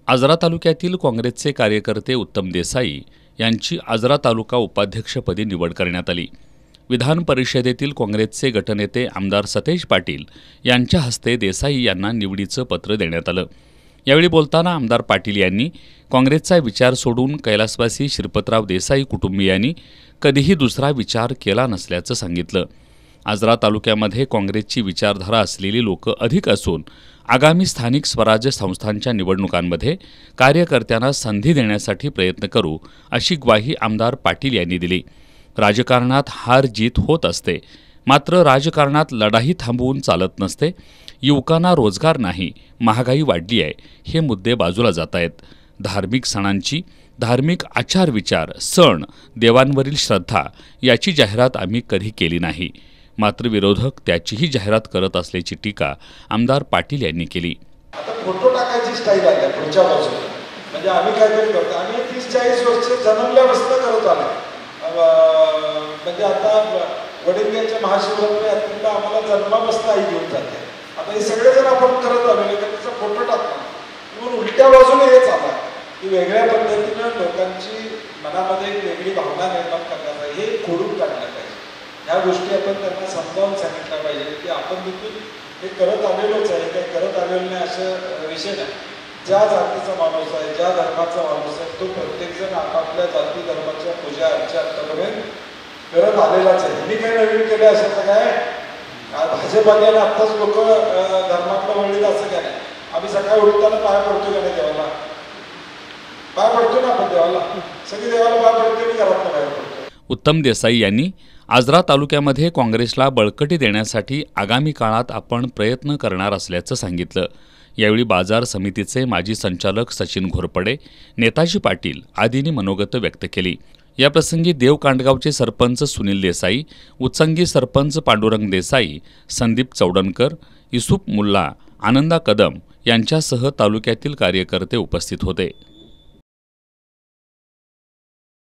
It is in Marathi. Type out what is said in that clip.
आजरा तालुक्यातील काँग्रेसचे कार्यकर्ते उत्तम देसाई यांची आजरा तालुका उपाध्यक्षपदी निवड करण्यात आली। विधान परिषदेतील काँग्रेसचे गटनेते आमदार सतेज पाटील यांच्या हस्ते देसाई यांना निवडीचं पत्र देण्यात आलं। यावेळी बोलताना आमदार पाटील यांनी काँग्रेसचा विचार सोडून कैलासवासी श्रीपतराव देसाई कुटुंबियांनी कधीही दुसरा विचार केला नसल्याचं सांगितलं। आजरा तालुक्यामध्ये काँग्रेसची विचारधारा असलेली लोक अधिक असून आगामी स्थानिक स्वराज्य संस्थांच्या निवडणुकांमध्ये कार्यकर्त्यांना संधी देण्यासाठी प्रयत्न करू, अशी ग्वाही आमदार पाटील यांनी दिली। राजकारणात हार जीत होत असते, मात्र राजकारणात लढाई थांबवून चालत नसते। युवकांना रोजगार नाही, महागाई वाढली आहे, हे मुद्दे बाजूला जात आहेत। धार्मिक सणांची, धार्मिक आचार विचार, सण, देवांवरील श्रद्धा याची जाहिरात आम्ही कधी केली नाही, मात्र विरोधक त्याचीही जाहिरात करत असल्याची टीका आमदार पाटील यांनी केली। आता फोटो टाकायची स्टाईल आहे पुढच्या बाजूला, म्हणजे आम्ही काहीतरी करतो, आम्ही 30-40 वर्ष जन्मल्यापासून करत आलो। म्हणजे आता वडिलांच्या महाशिवरात्री यात्रेला आम्हाला जन्मापासून आई घेऊन जाते। आता हे सगळे जर आपण करत आलो तर त्याचा फोटो टाकतो, म्हणून उलट्या बाजूने हेच आला की वेगळ्या पद्धतीनं लोकांची मनामध्ये एक वेगळी भावना निर्माण करण्याचा हे खोडून काढलं पाहिजे। ह्या गोष्टी आपण त्यांना समजावून सांगितल्या पाहिजे की आपण तिथून हे करत आलेलोच आहे, काही करत आलेलो नाही असं विषय नाही। ज्या जातीचा माणूस आहे, ज्या धर्माचा माणूस आहे, तो प्रत्येकजण आपापल्या जाती धर्माच्या पूजा अर्चा आतापर्यंत करत आलेलाच आहे। मी काही नवीन केलं असं काय भाजपाने आत्ताच लोक धर्माकडे वळले असं काय नाही। आम्ही सकाळी उठताना पाय पडतो का नाही देवाला? पाय पडतो ना आपण देवाला, सगळी देवाला पाय पडतो, मी घरात पाय पडतो। उत्तम देसाई यांनी आजरा तालुक्यामध्ये काँग्रेसला बळकटी देण्यासाठी आगामी काळात आपण प्रयत्न करणार असल्याचं सांगितलं। यावेळी बाजार समितीचे माजी संचालक सचिन घोरपडे, नेताजी पाटील आदींनी मनोगत व्यक्त केली। याप्रसंगी देवकांडगावचे सरपंच सुनील देसाई, उचंगी सरपंच पांडुरंग देसाई, संदीप चौडणकर, युसुफ मुल्ला, आनंदा कदम यांच्यासह तालुक्यातील कार्यकर्ते उपस्थित होते।